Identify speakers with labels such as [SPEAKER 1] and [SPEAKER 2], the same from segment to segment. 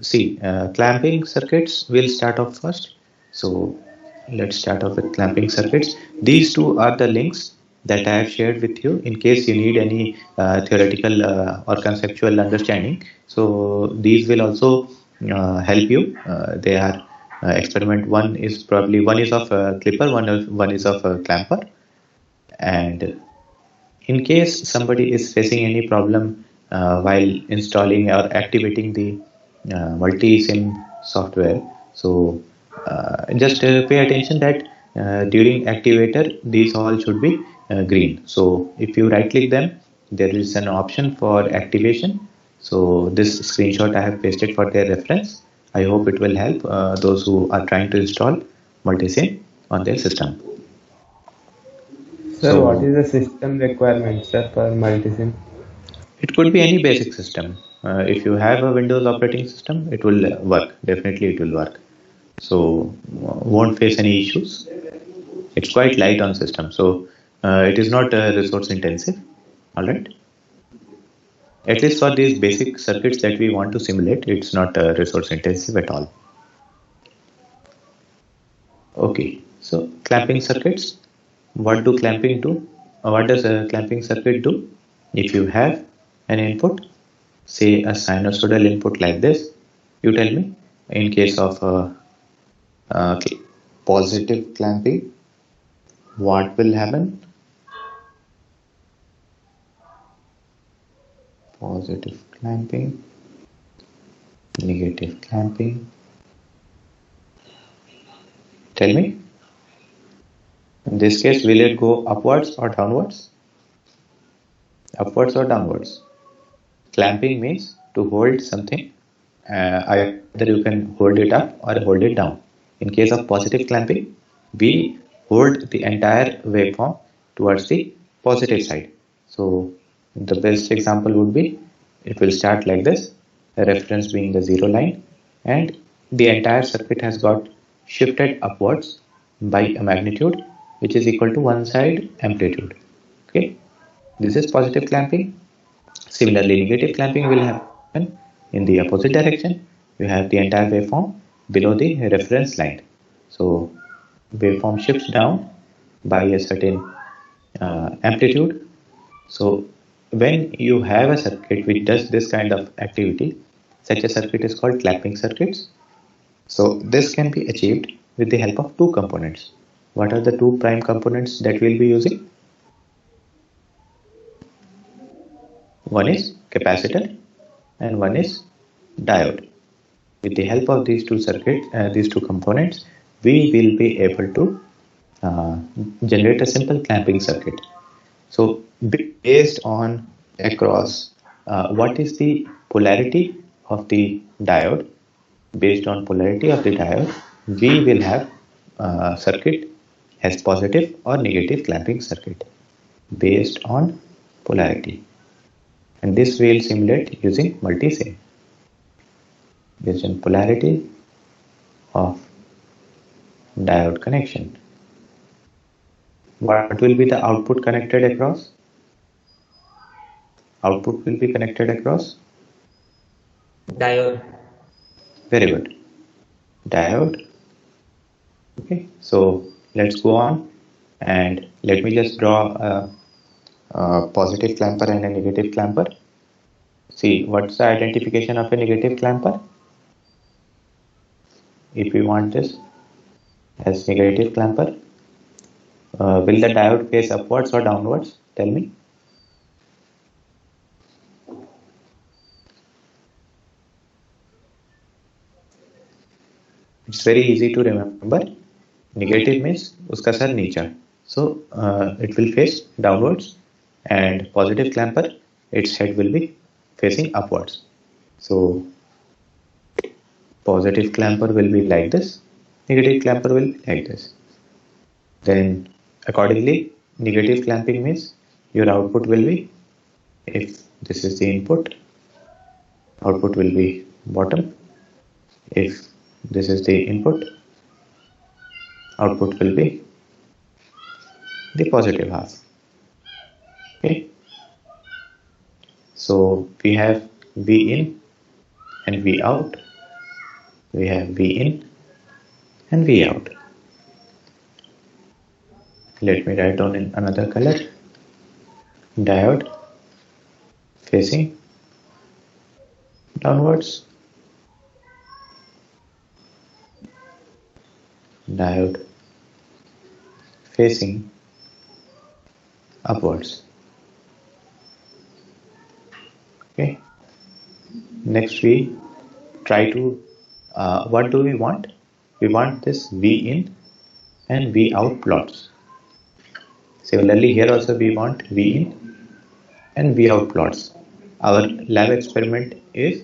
[SPEAKER 1] See, clamping circuits will start off first. So let's start off with clamping circuits. These two are the links that I have shared with you in case you need any theoretical or conceptual understanding. So these will also help you. They are experiment one is of a clipper, one is of a clamper, and in case somebody is facing any problem while installing or activating the multi-sim software, so just pay attention that during activator these all should be green. So if you right click them, there is an option for activation. So this screenshot I have pasted for their reference. I hope it will help those who are trying to install multi-sim on their system.
[SPEAKER 2] Sir, what
[SPEAKER 1] So
[SPEAKER 2] is the system requirement, sir, for multisim?
[SPEAKER 1] it could be any basic system. If you have a Windows operating system, it will work. Definitely, it will work. So won't face any issues. It's quite light on system, so it is not resource intensive. All right. At least for these basic circuits that we want to simulate, it's not resource intensive at all. Okay. So clamping circuits. What do clamping do? What does a clamping circuit do? If you have an input, say a sinusoidal input like this, you tell me in case of positive clamping, what will happen? Positive clamping, negative clamping. Tell me. In this case, will it go upwards or downwards? Upwards or downwards? Clamping means to hold something. Either you can hold it up or hold it down. In case of positive clamping, we hold the entire waveform towards the positive side. So the best example would be it will start like this, the reference being the zero line, and the entire circuit has got shifted upwards by a magnitude which is equal to one side amplitude. Okay, this is positive clamping. Similarly, negative clamping will happen in the opposite direction. You have the entire waveform below the reference line. So waveform shifts down by a certain amplitude. So when you have a circuit which does this kind of activity, such a circuit is called clamping circuits. So this can be achieved with the help of two components. What are the two prime components that we'll be using? One is capacitor and one is diode. With the help of these two circuits, these two components, we will be able to uh, generate a simple clamping circuit. So based on across what is the polarity of the diode, based on polarity of the diode, we will have circuit as positive or negative clamping circuit based on polarity. And this will simulate using multi-sim based on polarity of diode connection. What will be the output connected across? Output will be connected across?
[SPEAKER 3] Diode.
[SPEAKER 1] Very good. Diode. Okay, so let's go on and let me just draw a positive clamper and a negative clamper. See, what's the identification of a negative clamper? If we want this as negative clamper, will the diode face upwards or downwards? Tell me. It's very easy to remember. Negative means uska sar नीचा. So it will face downwards, and positive clamper, its head will be facing upwards. So positive clamper will be like this, negative clamper will be like this. Then accordingly, negative clamping means your output will be, if this is the input, output will be bottom. If this is the input, output will be the positive half. Okay. So we have V in and V out. We have V in and V out. Let me write down in another color. Diode facing downwards, diode facing upwards. Okay. Next we try to, what do we want? We want this V in and V out plots. Similarly, here also we want V in and V out plots. Our lab experiment is,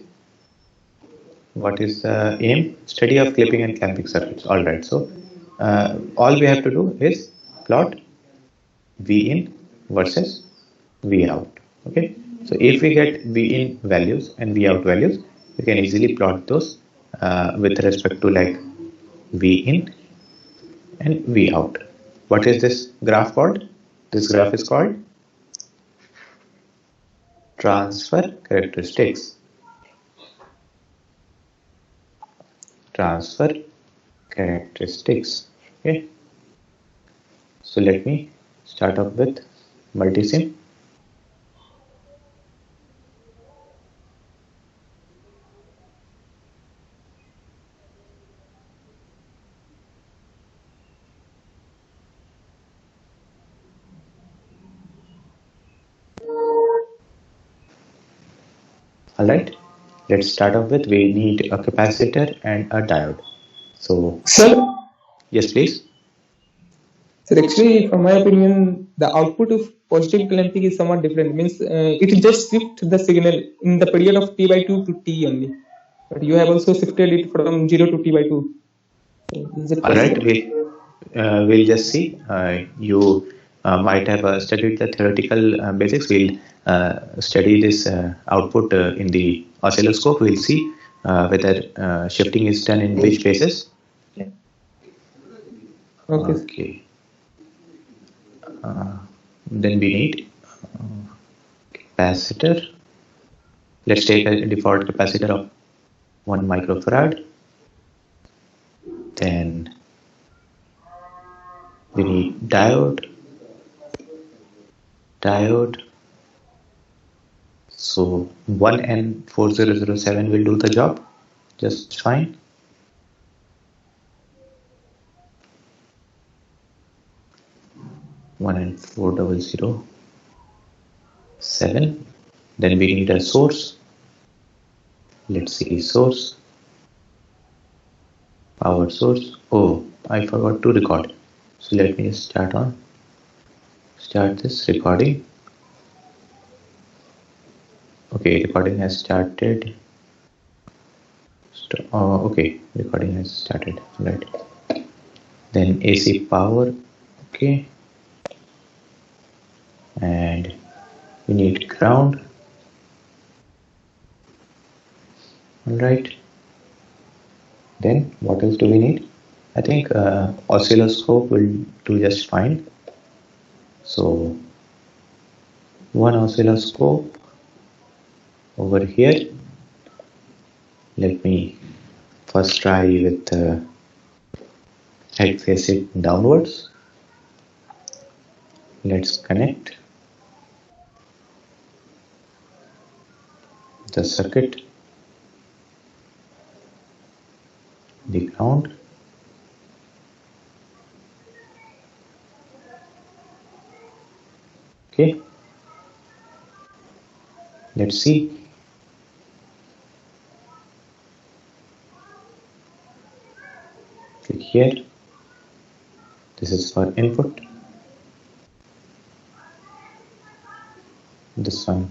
[SPEAKER 1] what is the aim? Study of clipping and clamping circuits. Alright, so all we have to do is plot V in versus V out. Okay, so if we get V in values and V out values, we can easily plot those with respect to like V in and V out. What is this graph called? This graph is called transfer characteristics. Transfer characteristics. Okay, so let me start up with multisim. Alright, let's start off with, we need a capacitor and a diode. So,
[SPEAKER 4] Sir,
[SPEAKER 1] yes, please.
[SPEAKER 4] sir, actually, from my opinion, the output of positive clamping is somewhat different. Means it just shifts the signal in the period of t by 2 to t only. But you have also shifted it from 0 to t by 2. Is it
[SPEAKER 1] Alright,
[SPEAKER 4] possible?
[SPEAKER 1] we'll just see. You might have studied the theoretical basics. We'll study this output in the oscilloscope. We'll see whether shifting is done in which phases.
[SPEAKER 4] Okay. Sir.
[SPEAKER 1] Okay. Then we need capacitor. Let's take a default capacitor of 1 microfarad. Then we need diode. So 1N4007 will do the job just fine. One and 4007. Then we need a source. Let's see, source, power source. Oh, I forgot to record. So let me start this recording. Okay, recording has started. Okay, recording has started. Right. Then AC power. Okay. And we need ground. Alright. Then what else do we need? I think oscilloscope will do just fine. So one oscilloscope over here. Let me first try with head facing downwards. Let's connect the circuit, the ground. Okay, let's see. Click here. This is for input. This one.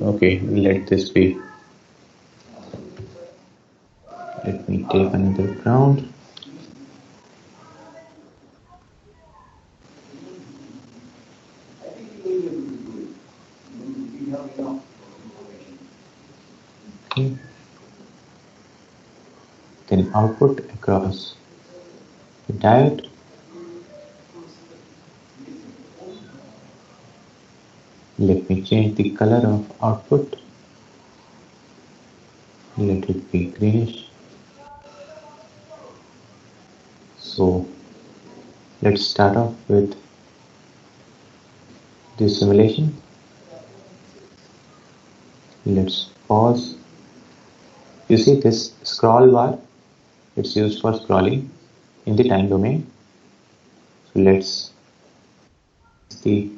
[SPEAKER 1] Okay, let this be. Let me take another ground. Okay. Then output across the diode. Let me change the color of output. let it be greenish. So let's start off with the simulation. Let's pause. You see this scroll bar, it's used for scrolling in the time domain. So let's see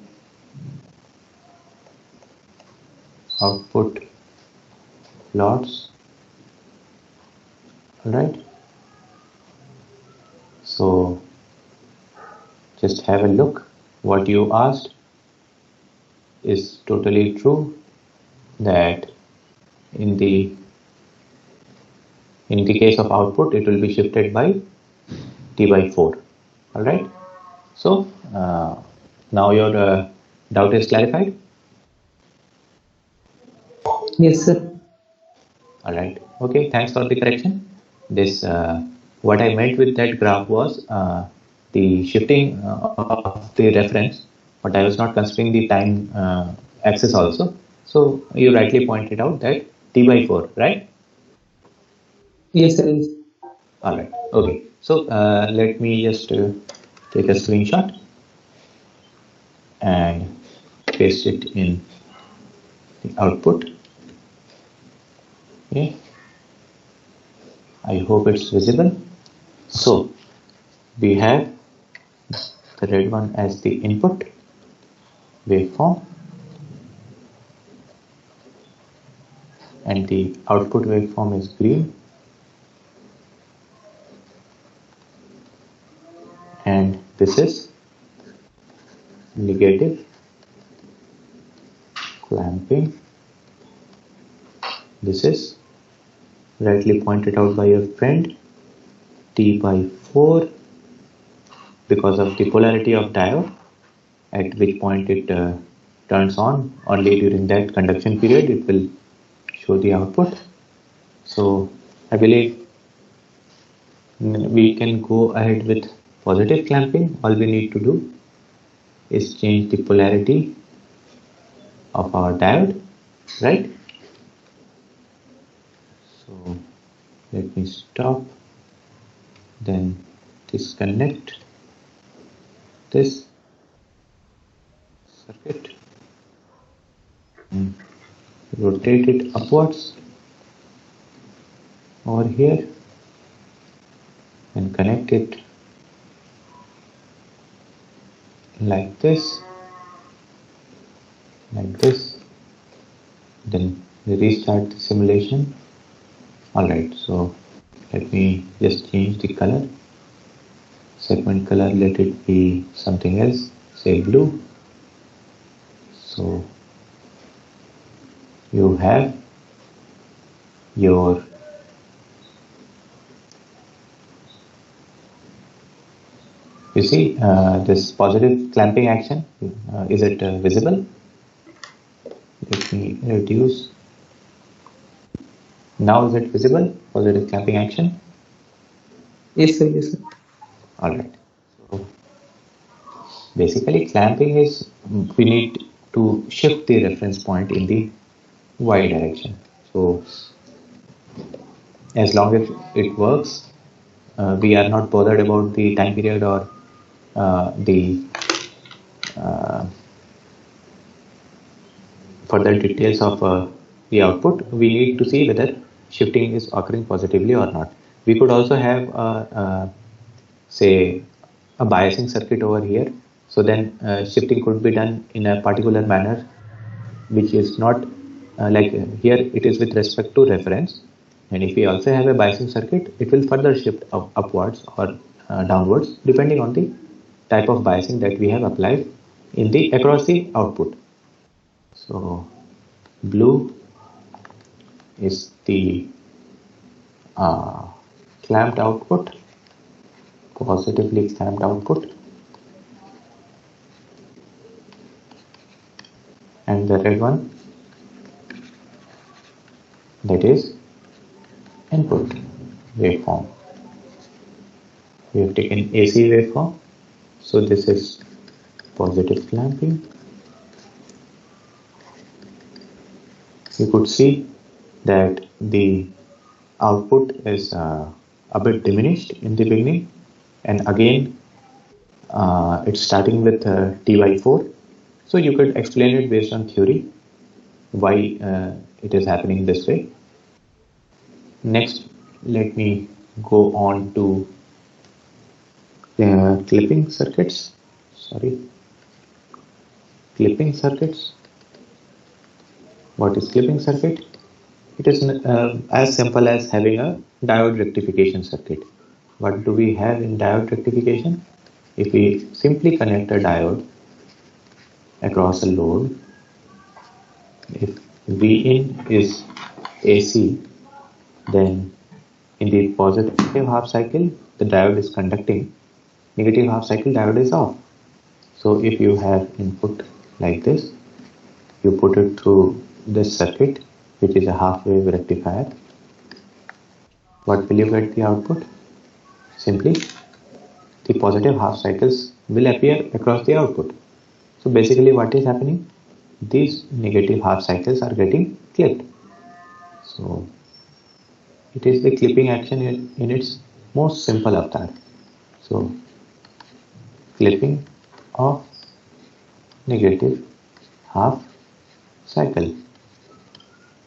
[SPEAKER 1] output plots. Alright, so just have a look. What you asked is totally true, that in the case of output it will be shifted by t by 4. Alright, so now your doubt is clarified.
[SPEAKER 4] Yes, sir.
[SPEAKER 1] Alright, okay, thanks for the correction. This what I meant with that graph was the shifting of the reference, but I was not considering the time axis also. So you rightly pointed out that t by 4, right?
[SPEAKER 4] Yes, sir. Yes.
[SPEAKER 1] Alright, okay. So let me just take a screenshot and paste it in the output. Okay, I hope it's visible. So we have the red one as the input waveform, and the output waveform is green, and this is negative clamping. This is rightly pointed out by your friend T by 4 because of the polarity of diode, at which point it turns on. Only during that conduction period it will show the output. So I believe we can go ahead with positive clamping. All we need to do is change the polarity of our diode, right? So let me stop, then disconnect this circuit and rotate it upwards over here and connect it like this, then restart the simulation. Alright, so let me just change the color, segment color, let it be something else, say blue. So you have your you see this positive clamping action, is it visible? Let me reduce. Now is it visible, positive clamping action?
[SPEAKER 4] Yes, sir. Yes, sir.
[SPEAKER 1] Alright, so basically clamping is, we need to shift the reference point in the y direction. So as long as it works, we are not bothered about the time period or the further details of the output. We need to see whether shifting is occurring positively or not. We could also have say a biasing circuit over here, so then shifting could be done in a particular manner, which is not like here it is with respect to reference, and if we also have a biasing circuit, it will further shift upwards or downwards depending on the type of biasing that we have applied in the across the output. So blue is the uh, clamped output, positively clamped output, and the red one, that is input waveform. We have taken AC waveform, so this is positive clamping. You could see that the output is a bit diminished in the beginning, and again it's starting with T by 4. So you could explain it based on theory why it is happening this way. Next, let me go on to clipping circuits. Clipping circuits. What is clipping circuit? It is as simple as having a diode rectification circuit. What do we have in diode rectification? If we simply connect a diode across a load, if Vin is AC, then in the positive half cycle, the diode is conducting. Negative half cycle, diode is off. So if you have input like this, you put it through this circuit, which is a half wave rectifier. What will you get the output? Simply, the positive half cycles will appear across the output. So basically what is happening? These negative half cycles are getting clipped. So it is the clipping action in its most simple avatar. So clipping of negative half cycle.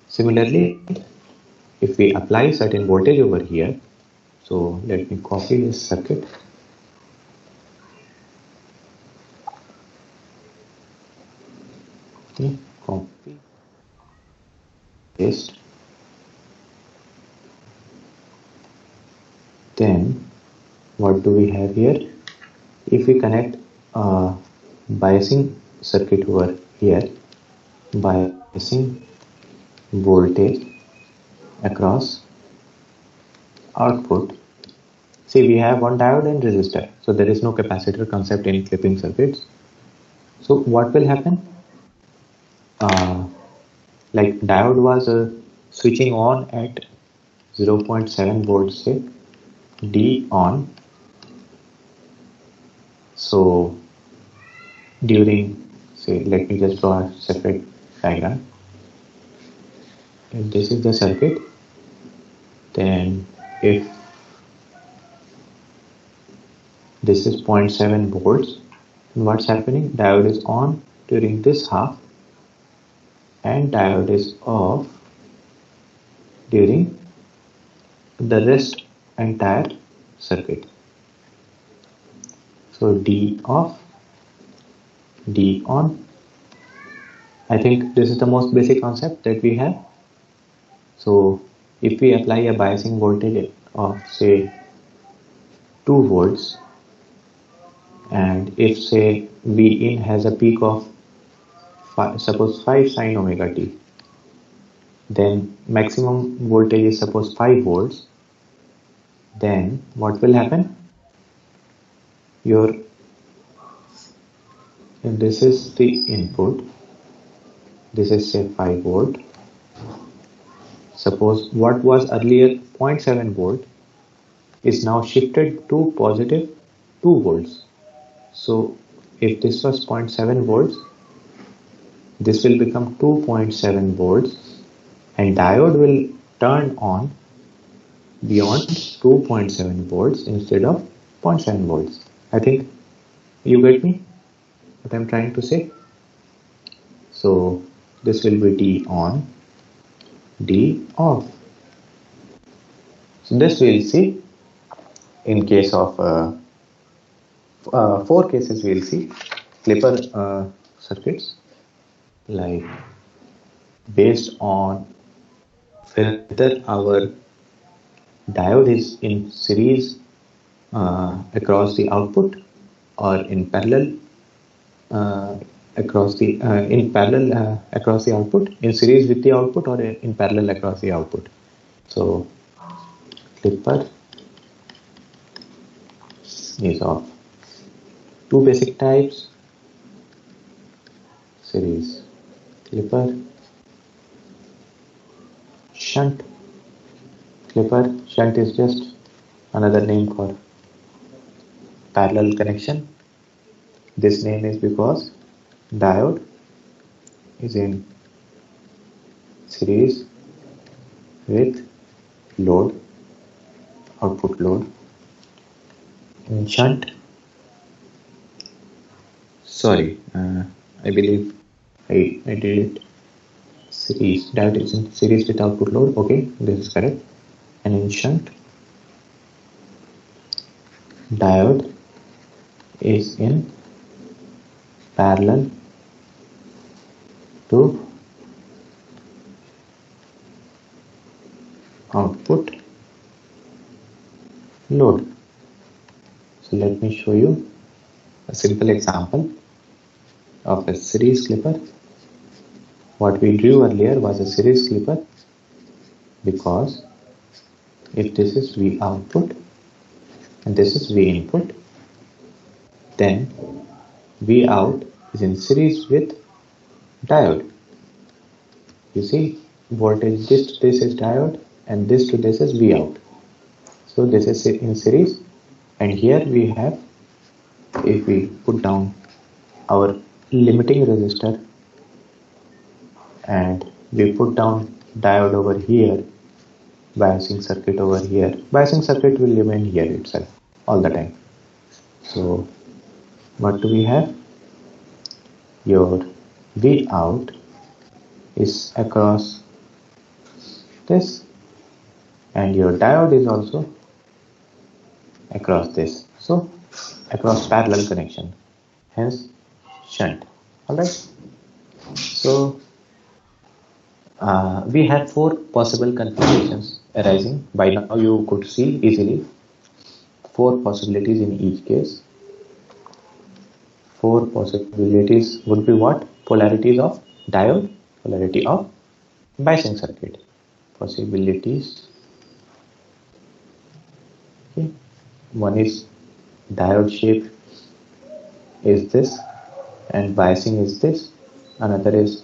[SPEAKER 1] Similarly, if we apply certain voltage over here, so let me copy this circuit. Okay, copy, paste. Then what do we have here? If we connect a biasing circuit over here, biasing voltage across output. See, we have one diode and resistor, so there is no capacitor concept in clipping circuits. So what will happen? Like diode was switching on at 0.7 volts, say D on. So during, say, let me just draw a separate diagram. If this is the circuit, then if this is 0.7 volts, what's happening? Diode is on during this half and diode is off during the rest entire circuit. So D off, D on. I think this is the most basic concept that we have. So if we apply a biasing voltage of say 2 volts, and if say V in has a peak of suppose 5 sine omega t, then maximum voltage is suppose 5 volts, then what will happen? If this is the input, this is say 5 volt. Suppose what was earlier 0.7 volt is now shifted to positive 2 volts. So if this was 0.7 volts, this will become 2.7 volts and diode will turn on beyond 2.7 volts instead of 0.7 volts. I think you get me what I'm trying to say. So this will be D on, D off. So this we'll see in case of 4 cases we'll see clipper circuits, like based on whether our diode is in series across the output or in parallel across the across the output, in series with the output or in parallel across the output. So clipper is of 2 basic types: series clipper, shunt clipper. Shunt is just another name for parallel connection. This name is because diode is in series with load, output load. In shunt, sorry, I believe I did it series. Diode is in series with output load. Okay, this is correct. And in shunt, diode is in parallel to output load. So let me show you a simple example of a series clipper. What we drew earlier was a series clipper because if this is V output and this is V input, then V out is in series with diode. You see, voltage this to this is diode and this to this is V out. So this is in series, and here we have, if we put down our limiting resistor and we put down diode over here, biasing circuit over here, biasing circuit will remain here itself all the time. So what do we have? Your V out is across this and your diode is also across this, so across parallel connection, hence shunt. Alright, so we have four possible configurations arising. By now you could see easily four possibilities in each case. Four possibilities would be what? Polarities of diode, polarity of biasing circuit. Possibilities. Okay. One is diode shape is this and biasing is this. Another is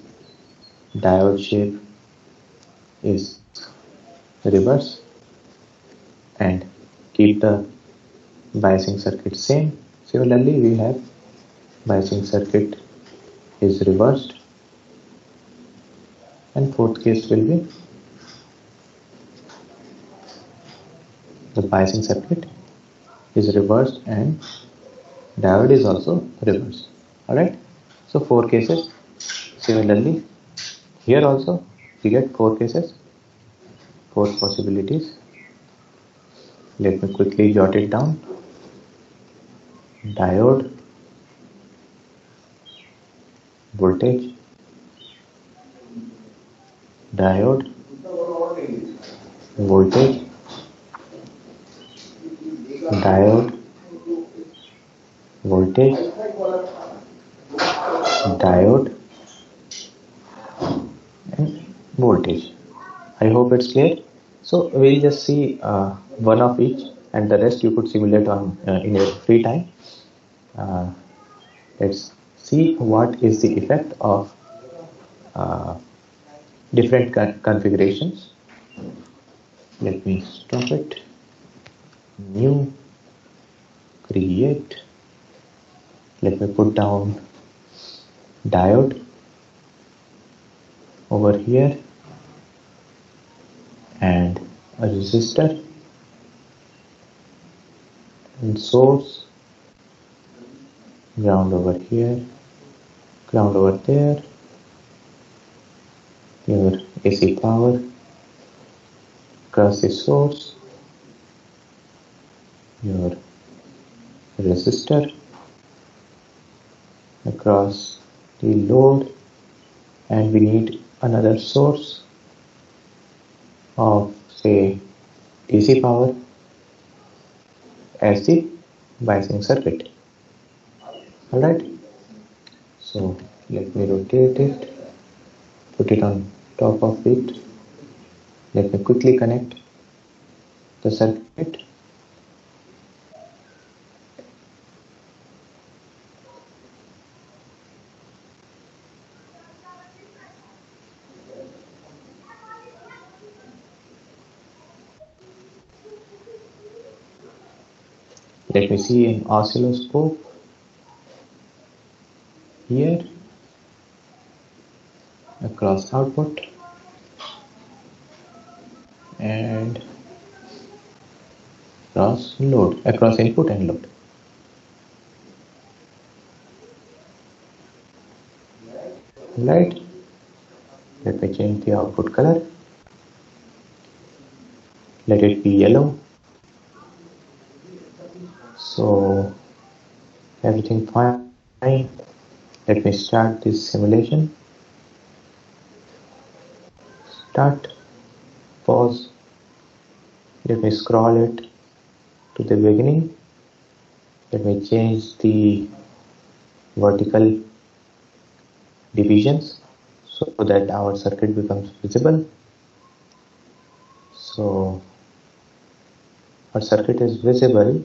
[SPEAKER 1] diode shape is reverse and keep the biasing circuit same. Similarly, we have biasing circuit is reversed, and fourth case will be the biasing circuit is reversed and diode is also reversed. Alright, so four cases. Similarly, here also we get four cases, four possibilities. Let me quickly jot it down. Diode, voltage, diode, voltage, diode, voltage, diode, and voltage. I hope it's clear. So we'll just see one of each, and the rest you could simulate on in your free time. Let's see what is the effect of uh, different configurations. Let me stop it. New, create. Let me put down diode over here and a resistor and source, ground over here, ground over there, your AC power across the source, your resistor across the load, and we need another source of say DC power as the biasing circuit. Alright, so let me rotate it, put it on top of it. Let me quickly connect the circuit. Let me see an oscilloscope here across output, and across input and load. Right. Let me change the output color. Let it be yellow. So everything fine. Let me start this simulation. Start. Pause. Let me scroll it to the beginning. Let me change the vertical divisions so that our circuit becomes visible. So our circuit is visible.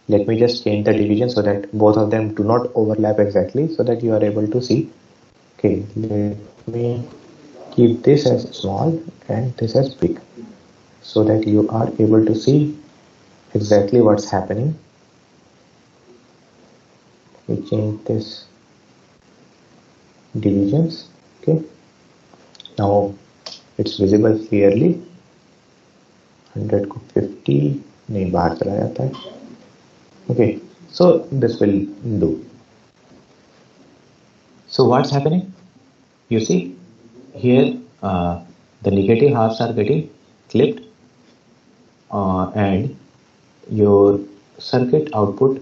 [SPEAKER 1] Let me just change the division so that both of them do not overlap exactly, so that you are able to see. Okay, let me keep this as small and this as big, so that you are able to see exactly what's happening. We change this divisions. Okay, now it's visible clearly. 100 को 50 नहीं बाहर चला जाता है. Okay, so this will do. So what's happening? You see here the negative halves are getting clipped and your circuit output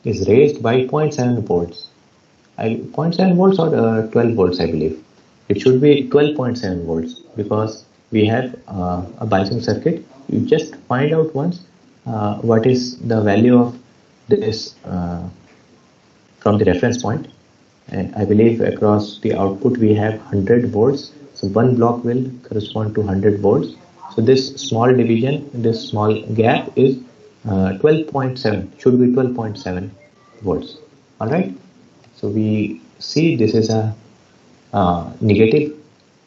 [SPEAKER 1] is raised by 0.7 volts. 0.7 volts or 12 volts, I believe. It should be 12.7 volts because we have a biasing circuit. You just find out once what is the value of this from the reference point. And I believe across the output we have 100 volts. So one block will correspond to 100 volts. So this small division, this small gap is 12.7, should be 12.7 volts. All right. So we see this is a negative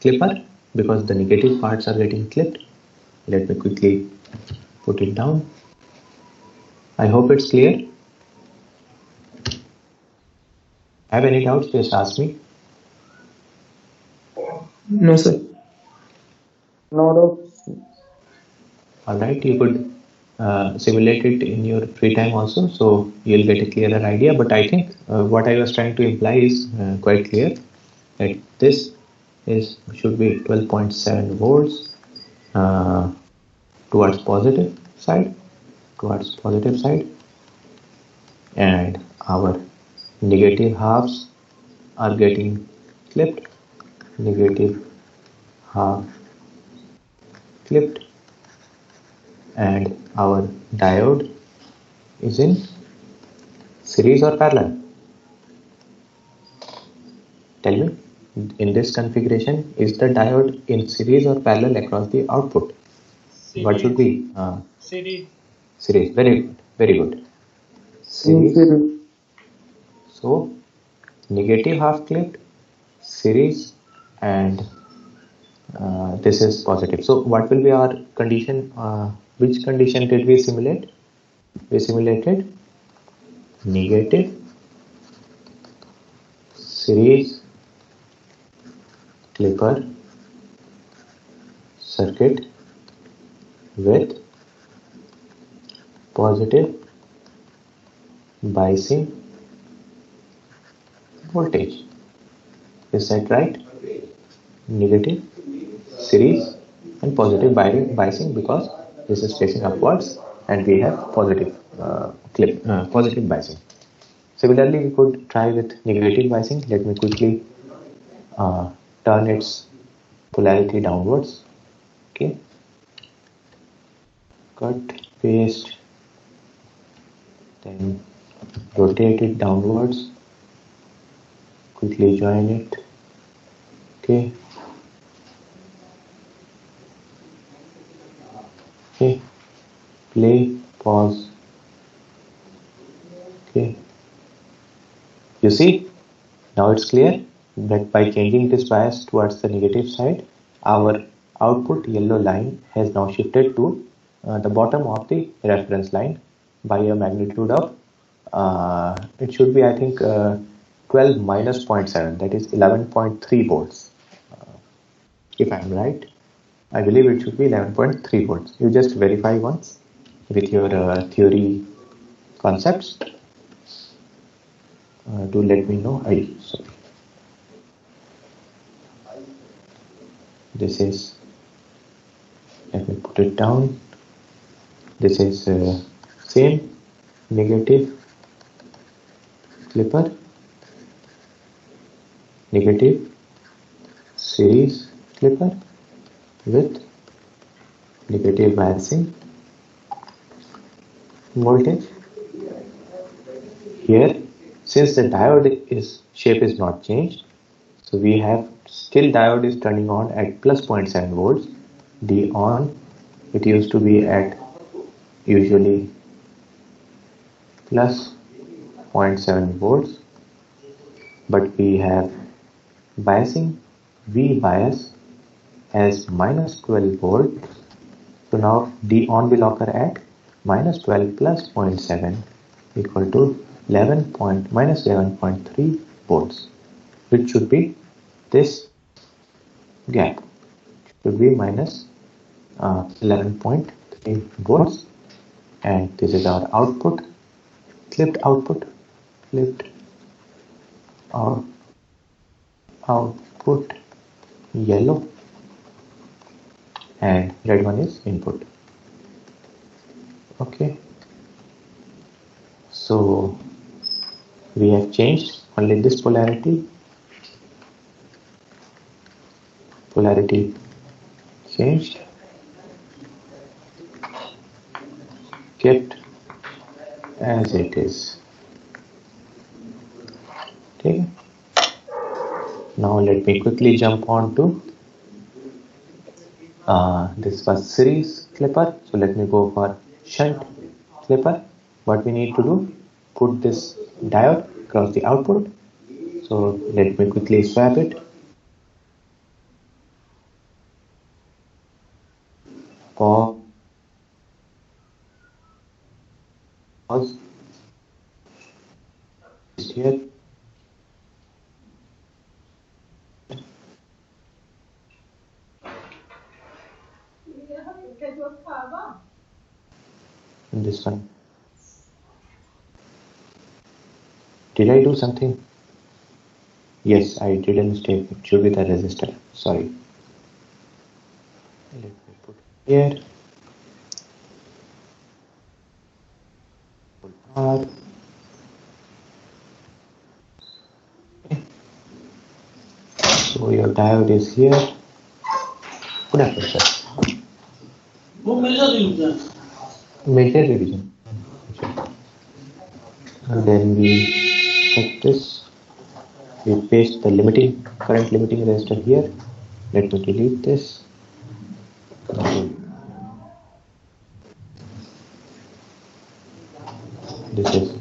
[SPEAKER 1] clipper because the negative parts are getting clipped. Let me quickly put it down. I hope it's clear. Have any doubts? Just ask me.
[SPEAKER 4] No, sir.
[SPEAKER 2] No doubts.
[SPEAKER 1] All right, you could simulate it in your free time also, so you'll get a clearer idea. But I think what I was trying to imply is quite clear. That this is should be 12.7 volts towards positive side, and our negative halves are getting clipped. Negative half clipped, and our diode is in series or parallel. Tell me, in this configuration, is the diode in series or parallel across the output?
[SPEAKER 3] Series.
[SPEAKER 1] What should be?
[SPEAKER 3] Series.
[SPEAKER 1] Series. Very good. Very good. Series. So, negative half clipped, series, and this is positive. So, what will be our condition? Which condition did we simulate? We simulated negative series clipper circuit with positive biasing voltage. Is that right? Negative series and positive biasing because this is facing upwards and we have positive positive biasing. Similarly, we could try with negative biasing. Let me quickly turn its polarity downwards. Okay, cut, paste, then rotate it downwards, quickly join it. Okay, play, pause. Okay, you see, now it's clear that by changing this bias towards the negative side, our output yellow line has now shifted to the bottom of the reference line by a magnitude of it should be, I think, 12 minus 0.7, that is 11.3 volts. If I'm right, I believe it should be 11.3 volts. You just verify once. with your theory concepts, do let me know. Sorry. This is, let me put it down. This is same negative clipper, negative series clipper with negative biasing voltage. Here, since the diode shape is not changed, so we have still diode is turning on at plus 0.7 volts. D on, it used to be at usually plus 0.7 volts, but we have biasing, V bias as minus 12 volts. So now D on will occur at minus 12 plus 0.7 equal to 11.3 volts, which should be this gap, should be minus 11.3 volts, and this is our output, clipped output, clipped output yellow, and red one is input. Okay, so we have changed only this polarity changed, kept as it is. Okay, now let me quickly jump on to this was series clipper, so let me go for shunt clipper. What we need to do, put this diode across the output. So let me quickly swap it. Pause here. And this one. Did I do something? Yes, I did a mistake. It should be the resistor. Sorry. Let me put here. R. So your diode is here. Put up it, sir. Major division. And then we cut this. We paste the current limiting resistor here. Let me delete this. This is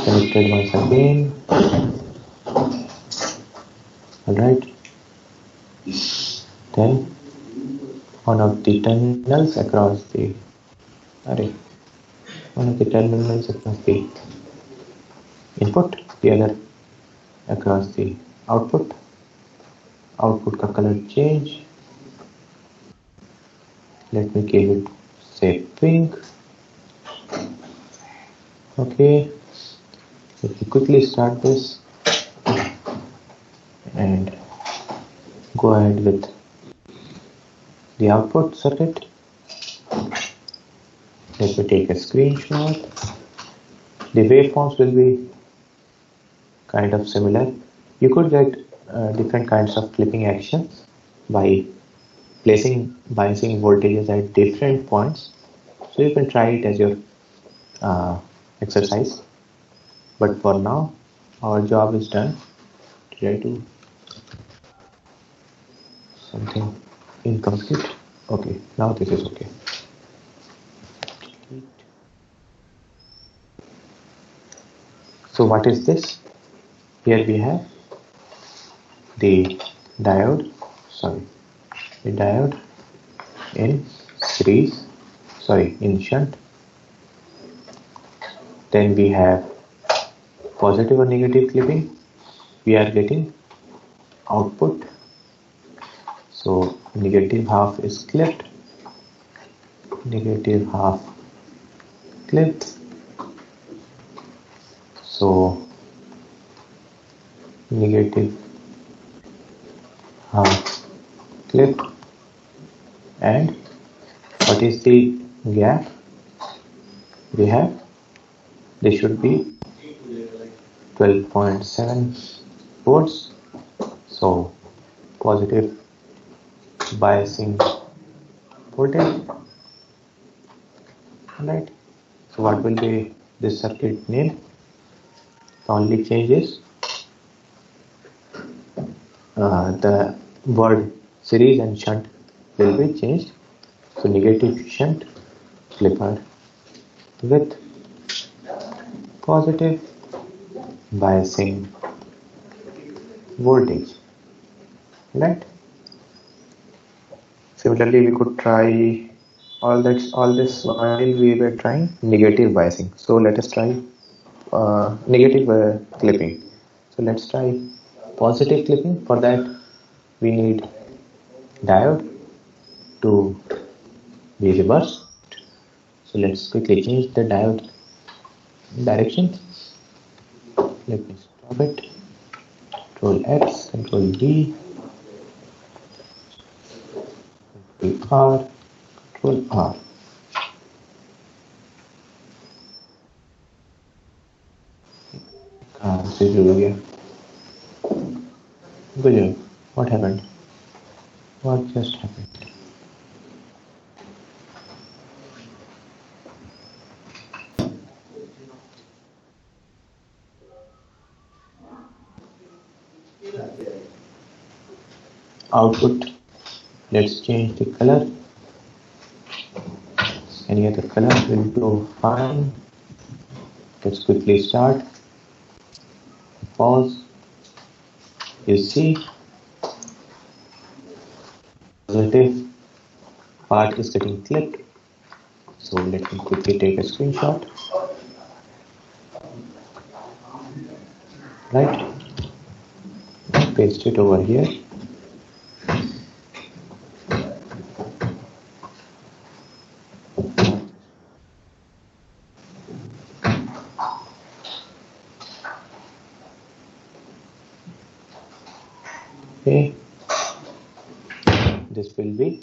[SPEAKER 1] connected once again. Alright. Then one of the terminals across the input, the other across the output. Output का color change. Let me give it say pink. Okay. Let me quickly start this and go ahead with the output circuit. Let me take a screenshot. The waveforms will be kind of similar. You could get different kinds of clipping actions by placing biasing voltages at different points. So you can try it as your exercise. But for now, our job is done. Did I do something incomplete? Okay, now this is okay. So what is this? Here we have the diode in series, in shunt. Then we have positive or negative clipping. We are getting output. So negative half is clipped, negative half clip. So negative half clip, and what is the gap we have? This should be 12.7 volts. So positive biasing voltage, right? So what will be this circuit name? The only change is the word series and shunt will be changed. So negative shunt flipper with positive biasing voltage, right? Similarly, we could try all this while we were trying negative biasing. So let us try negative clipping. So let's try positive clipping. For that, we need diode to be reversed. So let's quickly change the diode direction. Let me stop it. Control X, Control D, Control R, Control R. Schedule again. Good job. What happened? What just happened? Output. Let's change the color. Any other color will do fine. Let's quickly start. Pause. You see, positive part is getting clipped. So let me quickly take a screenshot. Right? Paste it over here. Okay. This will be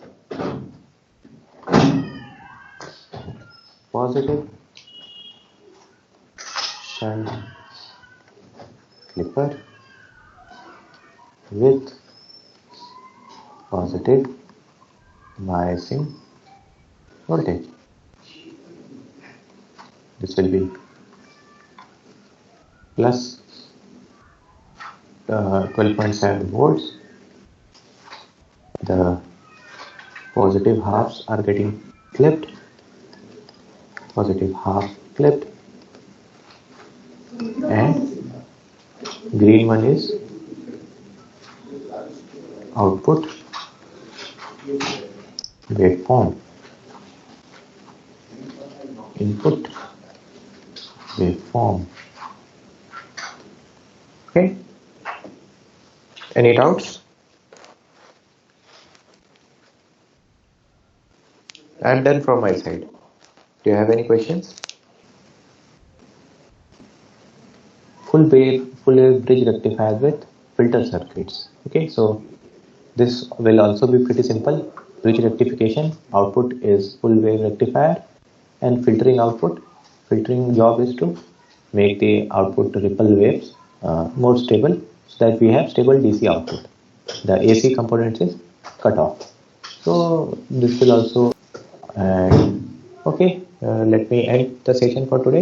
[SPEAKER 1] positive shunt clipper with positive biasing voltage. This will be plus 12.7 volts. The positive halves are getting clipped. Positive half clipped, and green one is output waveform, input waveform. Okay. Any doubts? I'm done from my side. Do you have any questions? Full wave bridge rectifier with filter circuits. Okay, so this will also be pretty simple. Bridge rectification output is full wave rectifier, and filtering output. Filtering job is to make the output ripple waves more stable, so that we have stable DC output. The AC components is cut off. So this will also. And okay, let me end the session for today.